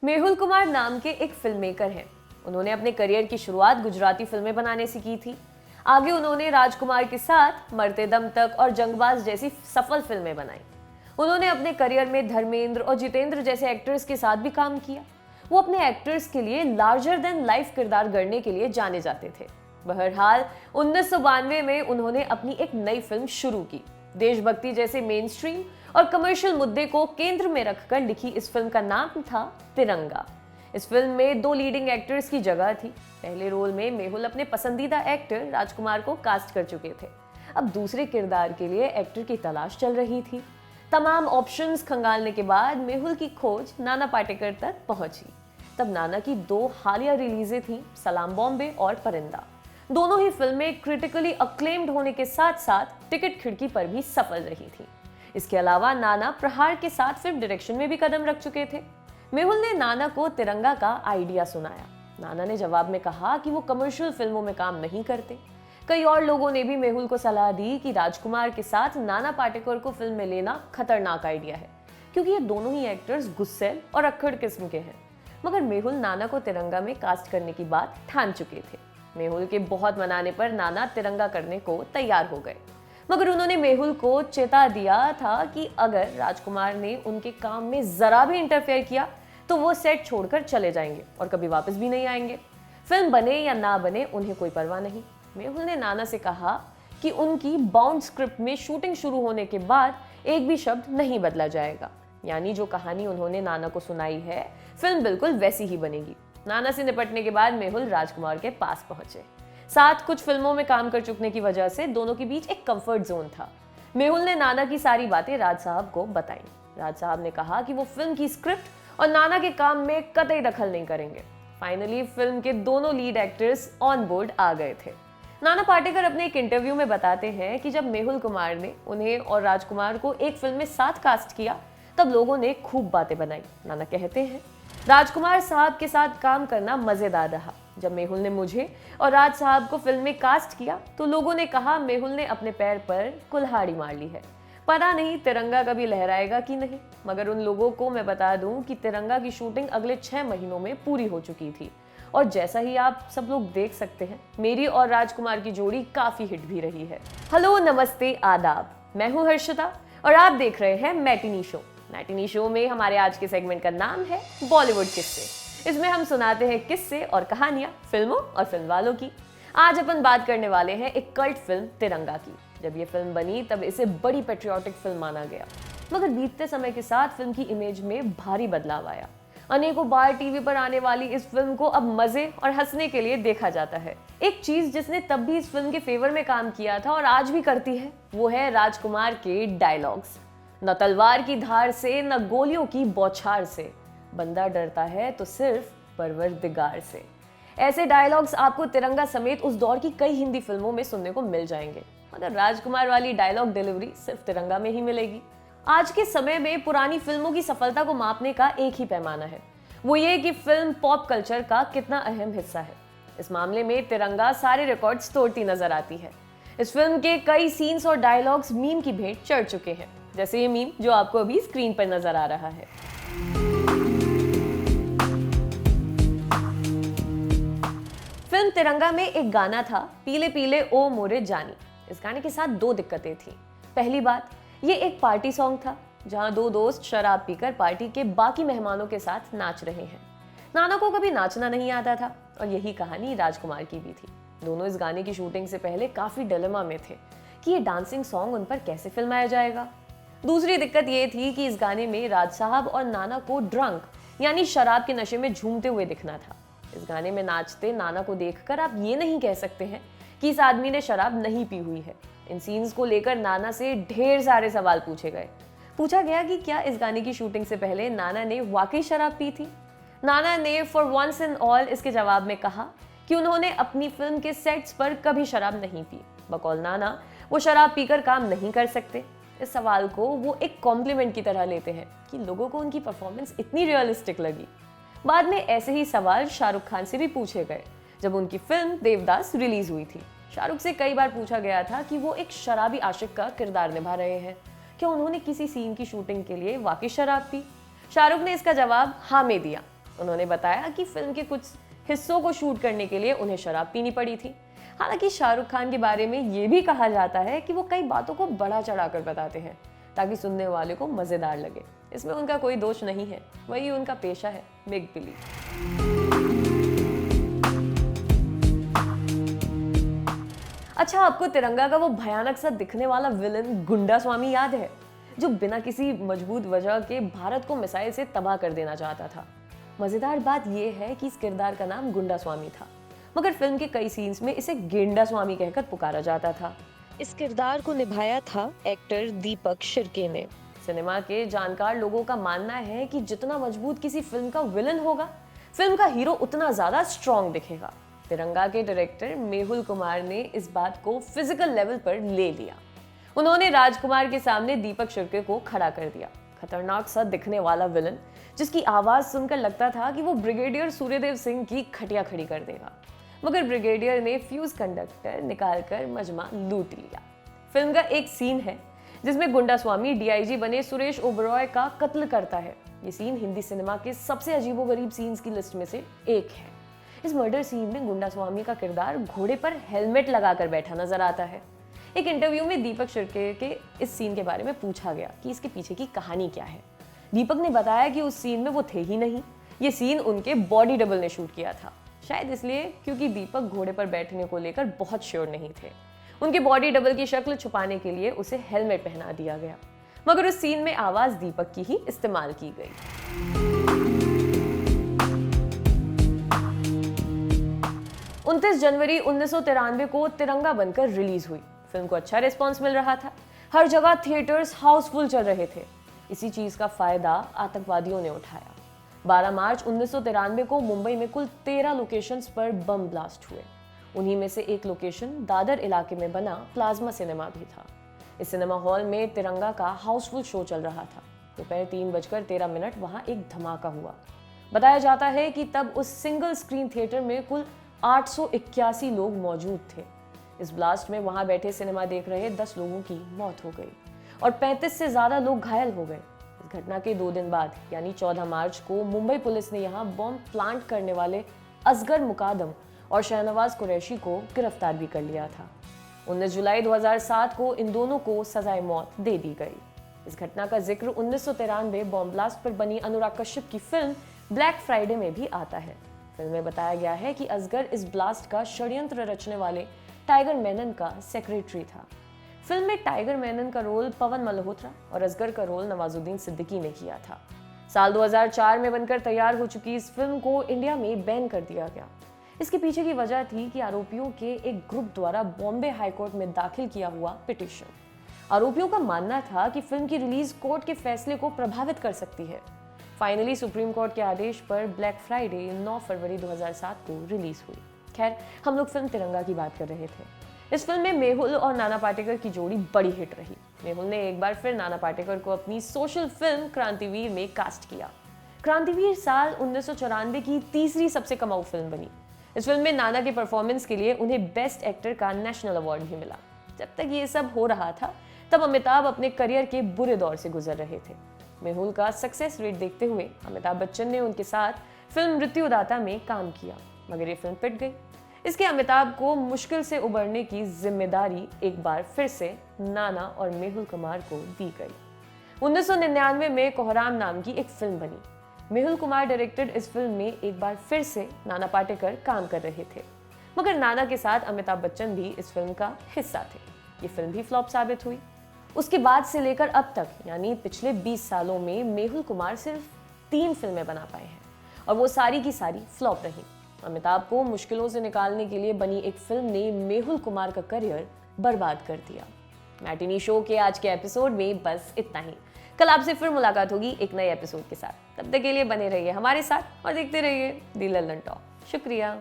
मेहुल कुमार नाम के एक फिल्म मेकर हैं। उन्होंने अपने करियर की शुरुआत गुजराती फिल्में बनाने से की थी। आगे उन्होंने राजकुमार के साथ मरते दम तक और जंगबाज जैसी सफल फिल्में बनाई। उन्होंने अपने करियर में धर्मेंद्र और जितेंद्र जैसे एक्टर्स के साथ भी काम किया। वो अपने एक्टर्स के लिए लार्जर देन लाइफ किरदार गढ़ने के लिए जाने जाते थे। बहरहाल 1992 में उन्होंने अपनी एक नई फिल्म शुरू की। देशभक्ति जैसे मेन स्ट्रीम और कमर्शियल मुद्दे को केंद्र में रखकर लिखी इस फिल्म का नाम था तिरंगा। इस फिल्म में 2 लीडिंग एक्टर्स की जगह थी। पहले रोल में मेहुल अपने पसंदीदा एक्टर राजकुमार को कास्ट कर चुके थे। अब दूसरे किरदार के लिए एक्टर की तलाश चल रही थी। तमाम ऑप्शंस खंगालने के बाद मेहुल की खोज नाना पाटेकर तक पहुंची। तब नाना की 2 हालिया रिलीजें थी, सलाम बॉम्बे और परिंदा। दोनों ही फिल्में क्रिटिकली अक्लेम्ड होने के साथ साथ टिकट खिड़की पर भी सफल रही थी। इसके अलावा नाना प्रहार के साथ फिल्म डायरेक्शन में भी कदम रख चुके थे। मेहुल ने नाना को तिरंगा का आइडिया सुनाया। नाना ने जवाब में कहा कि वो कमर्शियल फिल्मों में काम नहीं करते। कई और लोगों ने भी मेहुल को सलाह दी कि राजकुमार के साथ नाना पाटेकर को फिल्म में लेना खतरनाक आइडिया है, क्योंकि ये दोनों ही एक्टर्स गुस्सैल और अक्खड़ किस्म के हैं। मगर मेहुल नाना को तिरंगा में कास्ट करने की बात ठान चुके थे। मेहुल के बहुत मनाने पर नाना तिरंगा करने को तैयार हो गए, मगर उन्होंने मेहुल को चेता दिया था कि अगर राजकुमार ने उनके काम में जरा भी इंटरफेयर किया तो वो सेट छोड़कर चले जाएंगे और कभी वापस भी नहीं आएंगे। फिल्म बने या ना बने उन्हें कोई परवाह नहीं। मेहुल ने नाना से कहा कि उनकी बाउंड स्क्रिप्ट में शूटिंग शुरू होने के बाद एक भी शब्द नहीं बदला जाएगा, यानी जो कहानी उन्होंने नाना को सुनाई है फिल्म बिल्कुल वैसी ही बनेगी। नाना से निपटने के बाद मेहुल राजकुमार के पास पहुंचे। साथ कुछ फिल्मों में काम कर चुकने की वजह से दोनों के बीच एक कंफर्ट जोन था। मेहुल ने नाना की सारी बातें राज साहब को बताई। राज साहब ने कहा कि वो फिल्म की स्क्रिप्ट और नाना के काम में कतई दखल नहीं करेंगे। फाइनली फिल्म के दोनों लीड एक्टर्स ऑन बोर्ड आ गए थे। नाना पाटेकर अपने एक इंटरव्यू में बताते हैं कि जब मेहुल कुमार ने उन्हें और राजकुमार को एक फिल्म में साथ कास्ट किया तब लोगों ने खूब बातें बनाई। नाना कहते हैं, राजकुमार साहब के साथ काम करना मजेदार रहा। जब मेहुल ने मुझे और राज साहब को फिल्म में कास्ट किया तो लोगों ने कहा मेहुल ने अपने पैर पर कुल्हाड़ी मार ली है। पता नहीं तिरंगा कभी लहराएगा कि नहीं, मगर उन लोगों को मैं बता दूं कि तिरंगा की शूटिंग अगले 6 महीनों में पूरी हो चुकी थी और जैसा ही आप सब लोग देख सकते हैं मेरी और राजकुमार की जोड़ी काफी हिट भी रही है। हेलो, नमस्ते, आदाब, मैं हूं हर्षिता और आप देख रहे हैं मैटिनी शो। मैटिनी शो में हमारे आज के सेगमेंट का नाम है बॉलीवुड किस्से। इसमें हम सुनाते हैं किस्से और कहानियां फिल्मों और फिल्म वालों की। आज अपन बात करने वाले हैं एक कल्ट फिल्म तिरंगा की। जब ये फिल्म बनी तब इसे बड़ी पेट्रियाटिक फिल्म माना गया, मगर बीतते समय के साथ फिल्म की इमेज में भारी बदलाव आया। अनेकों बार टीवी पर आने वाली इस फिल्म को अब मजे और हंसने के लिए देखा जाता है। एक चीज जिसने तब भी इस फिल्म के फेवर में काम किया था और आज भी करती है, वो है राजकुमार के डायलॉग्स। न तलवार की धार से न गोलियों की बौछार से, बंदा डरता है तो सिर्फ परवरदिगार से। ऐसे डायलॉग्स आपको तिरंगा समेत उस दौर की कई हिंदी फिल्मों में सुनने को मिल जाएंगे, मगर राजकुमार वाली डायलॉग डिलीवरी सिर्फ तिरंगा में ही मिलेगी। आज के समय में पुरानी फिल्मों की सफलता को मापने का एक ही पैमाना है, वो ये कि फिल्म पॉप कल्चर का कितना अहम हिस्सा है। इस मामले में तिरंगा सारे रिकॉर्ड्स तोड़ती नजर आती है। इस फिल्म के कई सीन्स और डायलॉग्स मीम की भेंट चढ़ चुके हैं, जैसे ये मीम जो आपको अभी स्क्रीन पर नजर आ रहा है। फिल्म तिरंगा में एक गाना था, पीले पीले ओ मोरे जानी। इस गाने के साथ 2 दिक्कतें थी। पहली बात, ये एक पार्टी सॉन्ग था जहां 2 दोस्त शराब पीकर पार्टी के बाकी मेहमानों के साथ नाच रहे हैं। नाना को कभी नाचना नहीं आता था और यही कहानी राजकुमार की भी थी। दोनों इस गाने की शूटिंग से पहले काफी डिलेमा में थे कि ये डांसिंग सॉन्ग उन पर कैसे फिल्माया जाएगा। दूसरी दिक्कत ये थी कि इस गाने में राज साहब और नाना को ड्रंक यानी शराब के नशे में झूमते हुए दिखना था। इस गाने में नाचते नाना को देखकर आप ये नहीं कह सकते हैं कि इस आदमी ने शराब नहीं पी हुई है। इन सीन्स को लेकर नाना से ढेर सारे सवाल पूछे गए। पूछा गया कि क्या इस गाने की शूटिंग से पहले नाना ने वाकई शराब पी थी। नाना ने फॉर वंस एंड ऑल इसके जवाब में कहा कि उन्होंने अपनी फिल्म के सेट्स पर कभी शराब नहीं पी। बकौल नाना, वो शराब पीकर काम नहीं कर सकते। इस सवाल को वो एक कॉम्प्लीमेंट की तरह लेते हैं कि लोगों को उनकी परफॉर्मेंस इतनी रियलिस्टिक लगी। बाद में ऐसे ही सवाल शाहरुख खान से भी पूछे गए जब उनकी फिल्म देवदास रिलीज हुई थी। शाहरुख से कई बार पूछा गया था कि वो एक शराबी आशिक का किरदार निभा रहे हैं, क्या उन्होंने किसी सीन की शूटिंग के लिए वाकई शराब पी। शाहरुख ने इसका जवाब हाँ में दिया। उन्होंने बताया कि फिल्म के कुछ हिस्सों को शूट करने के लिए उन्हें शराब पीनी पड़ी थी। हालांकि शाहरुख खान के बारे में ये भी कहा जाता है कि वो कई बातों को बढ़ा चढ़ाकर बताते हैं ताकि सुनने वाले को मजेदार लगे। इसमें उनका कोई दोष नहीं है, वही उनका पेशा है, मेक बिलीव। अच्छा, आपको तिरंगा का वो भयानक सा दिखने वाला विलन गुंडा स्वामी याद है, जो बिना किसी मजबूत वजह के भारत को मिसाइल से तबाह कर देना चाहता था? मजेदार बात यह है कि इस किरदार का नाम गुंडा स्वामी था, मगर फिल्म के कई सीन्स में इसे गेंडा स्वामी कहकर पुकारा जाता था। इस किरदार को निभाया था एक्टर दीपक शिर्के ने। सिनेमा के जानकार लोगों का मानना है कि जितना मजबूत किसी फिल्म का विलन होगा, फिल्म का हीरो उतना ज्यादा स्ट्रॉन्ग दिखेगा। तिरंगा के डायरेक्टर मेहुल कुमार ने इस बात को फिजिकल लेवल पर ले लिया। उन्होंने राजकुमार के सामने दीपक शिर्के को खड़ा कर दिया, खतरनाक सा दिखने वाला विलन जिसकी आवाज सुनकर लगता था कि वो ब्रिगेडियर सूर्यदेव सिंह की खटिया खड़ी कर देगा। मगर ब्रिगेडियर ने फ्यूज कंडक्टर निकालकर मजमा लूट लिया। फिल्म का एक सीन है जिसमें गुंडा स्वामी डीआईजी बने सुरेश ओबरॉय का कत्ल करता है। ये सीन हिंदी सिनेमा के सबसे अजीबोगरीब सीन्स की लिस्ट में से एक है। इस मर्डर सीन में गुंडा स्वामी का किरदार घोड़े पर हेलमेट लगाकर बैठा नजर आता है। एक इंटरव्यू में दीपक शिर्के के इस सीन के बारे में पूछा गया कि इसके पीछे की कहानी क्या है। दीपक ने बताया कि उस सीन में वो थे ही नहीं, ये सीन उनके बॉडी डबल ने शूट किया था। शायद इसलिए क्योंकि दीपक घोड़े पर बैठने को लेकर बहुत श्योर नहीं थे। उनके बॉडी डबल की शक्ल छुपाने के लिए उसे हेलमेट पहना दिया गया, मगर उस सीन में आवाज दीपक की ही इस्तेमाल की गई। 29 जनवरी 1993 को तिरंगा बनकर रिलीज हुई। फिल्म को अच्छा रिस्पांस मिल रहा था, हर जगह थिएटर्स हाउसफुल चल रहे थे। इसी चीज का फायदा आतंकवादियों ने उठाया। 12 मार्च 1993 को मुंबई में कुल 13 लोकेशंस पर बम ब्लास्ट हुए। उन्हीं में से एक लोकेशन दादर इलाके में बना प्लाज्मा सिनेमा भी था। इस सिनेमा हॉल में तिरंगा का हाउसफुल शो चल रहा था। दोपहर 3:13 वहां एक धमाका हुआ। बताया जाता है कि तब उस सिंगल स्क्रीन थिएटर में कुल 881 लोग मौजूद थे। इस ब्लास्ट में वहां बैठे सिनेमा देख रहे 10 लोगों की मौत हो गई और 35 से ज्यादा लोग घायल हो गए। इस घटना के 2 दिन बाद यानी 14 मार्च को मुंबई पुलिस ने यहां बम प्लांट करने वाले असगर मुकादम और शहनवाज कुरैशी को गिरफ्तार भी कर लिया था। 19 जुलाई 2007 को इन दोनों को सजाए मौत दे दी गई। इस घटना का जिक्र 1993 बॉम्ब ब्लास्ट पर बनी अनुराग कश्यप की फिल्म ब्लैक फ्राइडे में भी आता है। फिल्म में बताया गया है कि असगर इस ब्लास्ट का षड्यंत्र रचने वाले टाइगर मेनन का सेक्रेटरी था। फिल्म में टाइगर मेनन का रोल पवन मल्होत्रा और असगर का रोल नवाजुद्दीन सिद्दीकी ने किया था। साल 2004 में बनकर तैयार हो चुकी इस फिल्म को इंडिया में बैन कर दिया गया। इसके पीछे की वजह थी कि आरोपियों के एक ग्रुप द्वारा बॉम्बे हाईकोर्ट में दाखिल किया हुआ पिटीशन। आरोपियों का मानना था कि फिल्म की रिलीज कोर्ट के फैसले को प्रभावित कर सकती है। फाइनली सुप्रीम कोर्ट के आदेश पर ब्लैक फ्राइडे 9 फरवरी 2007 को रिलीज हुई। खैर, हम लोग फिल्म तिरंगा की बात कर रहे थे। इस फिल्म में मेहुल और नाना पाटेकर की जोड़ी बड़ी हिट रही। मेहुल ने एक बार फिर नाना पाटेकर को अपनी सोशल फिल्म क्रांतिवीर में कास्ट किया। क्रांतिवीर साल 1994 की तीसरी सबसे कमाऊ फिल्म बनी। इस फिल्म में नाना के परफॉर्मेंस के लिए उन्हें बेस्ट एक्टर का नेशनल अवार्ड भी मिला। जब तक ये सब हो रहा था तब अमिताभ अपने करियर के बुरे दौर से गुजर रहे थे। मेहुल का सक्सेस रेट देखते हुए अमिताभ बच्चन ने उनके साथ फिल्म मृत्युदाता में काम किया, मगर ये फिल्म पिट गई। इसके अमिताभ को मुश्किल से उबरने की जिम्मेदारी एक बार फिर से नाना और मेहुल कुमार को दी गई। 1999 में कोहराम नाम की एक फिल्म बनी। मेहुल कुमार डायरेक्टेड इस फिल्म में एक बार फिर से नाना पाटेकर काम कर रहे थे, मगर नाना के साथ अमिताभ बच्चन भी इस फिल्म का हिस्सा थे। ये फिल्म भी फ्लॉप साबित हुई। उसके बाद से लेकर अब तक यानी पिछले 20 सालों में मेहुल कुमार सिर्फ 3 फिल्में बना पाए हैं और वो सारी की सारी फ्लॉप रही। अमिताभ को मुश्किलों से निकालने के लिए बनी एक फिल्म ने मेहुल कुमार का करियर बर्बाद कर दिया। मैटिनी शो के आज के एपिसोड में बस इतना ही। कल आपसे फिर मुलाकात होगी एक नए एपिसोड के साथ। तब तक के लिए बने रहिए हमारे साथ और देखते रहिए दी लल्लन टॉक। शुक्रिया।